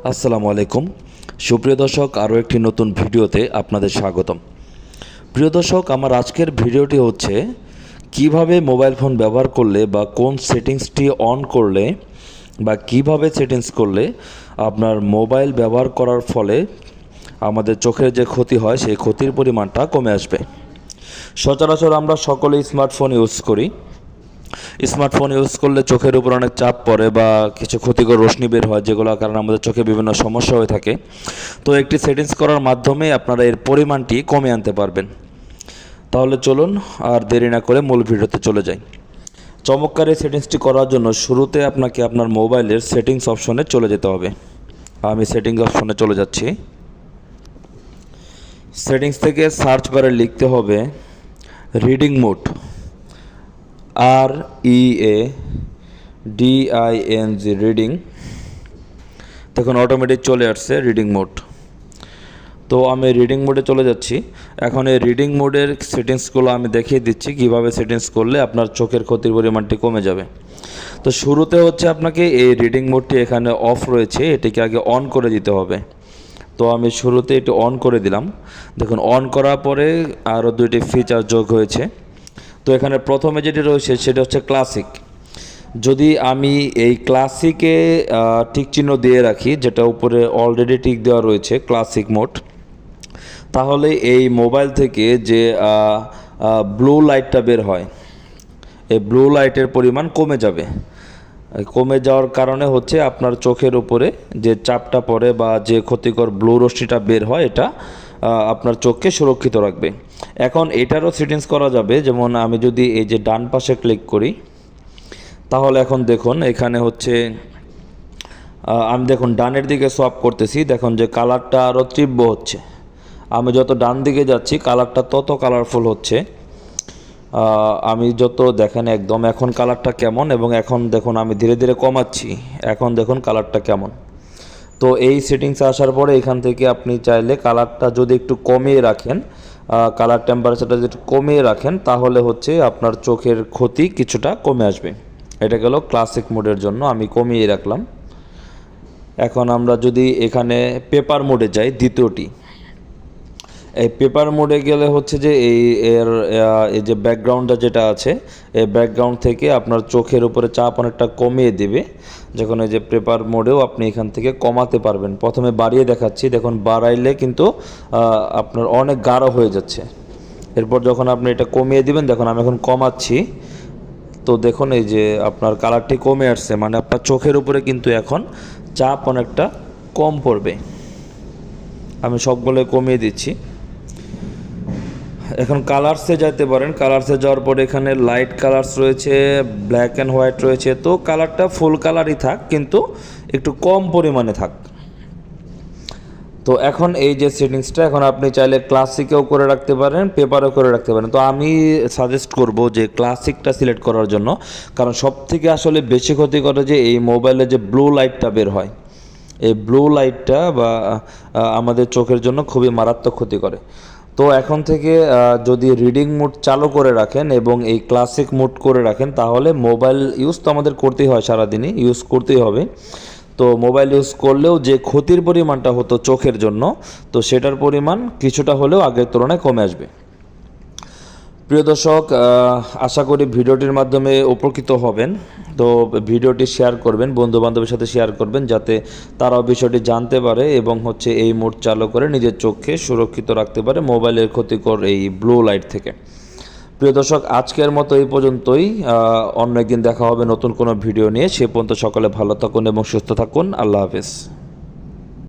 আসসালামু আলাইকুম সুপ্রিয় দর্শক, আরও একটি নতুন ভিডিওতে আপনাদের স্বাগতম। প্রিয় দর্শক, আমার আজকের ভিডিওটি হচ্ছে কিভাবে মোবাইল ফোন ব্যবহার করলে বা কোন সেটিংসটি অন করলে বা কিভাবে সেটিংস করলে আপনার মোবাইল ব্যবহার করার ফলে আমাদের চোখের যে ক্ষতি হয় সেই ক্ষতির পরিমাণটা কমে আসবে। সচরাচর আমরা সকলেই স্মার্টফোন ইউজ করি। স্মার্টফোন ইউজ করলে চোখের উপর অনেক চাপ পড়ে বা কিছু ক্ষতিকর রশ্মি বের হয়, যেগুলোর কারণে আমাদের চোখে বিভিন্ন সমস্যা হয়ে থাকে। তো একটি সেটিংস করার মাধ্যমে আপনারা এর পরিমাণটি কমে আনতে পারবেন। তাহলে চলুন আর দেরি না করে মূল ভিডিওতে চলে যাই। চমৎকার এই সেটিংসটি করার জন্য শুরুতে আপনাকে আপনার মোবাইলের সেটিংস অপশনে চলে যেতে হবে। আমি সেটিংস অপশনে চলে যাচ্ছি। সেটিংস থেকে সার্চ বারে লিখতে হবে রিডিং মোড, READING রিডিং। দেখুন অটোমেটিক চলে আসছে রিডিং মোড। তো আমি রিডিং মোডে চলে যাচ্ছি। এখন এই রিডিং মোডের সেটিংসগুলো আমি দেখিয়ে দিচ্ছি কিভাবে সেটিংস করলে আপনার চোখের ক্ষতির পরিমাণটি কমে যাবে। তো শুরুতে হচ্ছে আপনাকে এই রিডিং মোডটি এখানে অফ রয়েছে, এটিকে আগে অন করে দিতে হবে। তো আমি শুরুতে এটি অন করে দিলাম। দেখুন অন করার পরে আরও দুইটি ফিচার যোগ হয়েছে। তো এখানে প্রথমে যেটি রয়েছে সেটা হচ্ছে ক্লাসিক। যদি আমি এই ক্লাসিকে টিক চিহ্ন দিয়ে রাখি, যেটা উপরে অলরেডি টিক দেওয়া রয়েছে ক্লাসিক মোড, তাহলে এই মোবাইল থেকে যে ব্লু লাইটটা বের হয়, এই ব্লু লাইটের পরিমাণ কমে যাবে। কমে যাওয়ার কারণে হচ্ছে আপনার চোখের উপরে যে চাপটা পড়ে বা যে ক্ষতিকর ব্লু রশ্মিটা বের হয়, এটা আপনার চোখকে সুরক্ষিত রাখবে। এখন এটারও সেটিংস করা যাবে। যেমন আমি যদি এই যে ডান পাশে ক্লিক করি, তাহলে এখন দেখুন এখানে হচ্ছে আমি দেখুন ডানের দিকে সোয়াপ করতেছি, দেখুন যে কালারটা আরও তীব্র হচ্ছে। আমি যত ডান দিকে যাচ্ছি কালারটা তত কালারফুল হচ্ছে। আমি যত দেখেন একদম এখন কালারটা কেমন, এবং এখন দেখুন আমি ধীরে ধীরে কমাচ্ছি, এখন দেখুন কালারটা কেমন। তো এই সেটিংসে আসার পরে এখান থেকে আপনি চাইলে কালারটা যদি একটু কমিয়ে রাখেন, কালার টেম্পারেচারটা যদি একটু কমিয়ে রাখেন, তাহলে হচ্ছে আপনার চোখের ক্ষতি কিছুটা কমে আসবে। এটা গেল ক্লাসিক মোডের জন্য, আমি কমিয়ে রাখলাম। এখন আমরা যদি এখানে পেপার মোডে যাই, দ্বিতীয়টি, এই পেপার মোডে গেলে হচ্ছে যে এই যে ব্যাকগ্রাউন্ডটা যেটা আছে, এই ব্যাকগ্রাউন্ড থেকে আপনার চোখের উপরে চাপ অনেকটা কমিয়ে দেবে। যখন এই যে পেপার মোডেও আপনি এখান থেকে কমাতে পারবেন। প্রথমে বাড়িয়ে দেখাচ্ছি, দেখুন বাড়াইলে কিন্তু আপনার অনেক গাঢ় হয়ে যাচ্ছে। এরপর যখন আপনি এটা কমিয়ে দিবেন, দেখুন আমি এখন কমাচ্ছি, তো দেখুন এই যে আপনার কালারটি কমে আসছে, মানে আপনার চোখের উপরে কিন্তু এখন চাপ অনেকটা কম পড়বে। আমি সবগুলো কমিয়ে দিচ্ছি। এখন কালার্সে যেতে পারেন। কালার্সে যাওয়ার পরে এখানে লাইট কালার্স রয়েছে, ব্ল্যাক অ্যান্ড হোয়াইট রয়েছে। তো কালারটা ফুল কালারই থাক, কিন্তু একটু কম পরিমাণে থাক। তো এখন এই যে সেটিংসটা, এখন আপনি চাইলে ক্লাসিকেও করে রাখতে পারেন, পেপারও করে রাখতে পারেন। তো আমি সাজেস্ট করব যে ক্লাসিকটা সিলেক্ট করার জন্য, কারণ সব থেকে আসলে বেশি ক্ষতি করে যে এই মোবাইলে যে ব্লু লাইটটা বের হয়, এই ব্লু লাইটটা বা আমাদের চোখের জন্য খুবই মারাত্মক ক্ষতি করে। তো এখন থেকে যদি রিডিং মোড চালু করে রাখেন এবং এই ক্লাসিক মোড করে রাখেন, তাহলে মোবাইল ইউজ তো আমাদের করতেই হয়, সারাদিনই ইউজ করতেই হবে। তো মোবাইল ইউজ করলেও যে ক্ষতির পরিমাণটা হতো চোখের জন্য, তো সেটার পরিমাণ কিছুটা হলেও আগের তুলনায় কমে আসবে। প্রিয় দর্শক, আশা করি ভিডিওটির মাধ্যমে উপকৃত হবেন। তো ভিডিওটি শেয়ার করবেন, বন্ধুবান্ধবের সাথে শেয়ার করবেন, যাতে তারাও বিষয়টি জানতে পারে এবং হচ্ছে এই মোড চালু করে নিজের চোখকে সুরক্ষিত রাখতে পারে মোবাইলের ক্ষতিকর এই ব্লু লাইট থেকে। প্রিয় দর্শক, আজকের মতো এই পর্যন্তই। অন্য একদিন দেখা হবে নতুন কোনো ভিডিও নিয়ে। সে পর্যন্ত সকলে ভালো থাকুন এবং সুস্থ থাকুন। আল্লাহ হাফেজ।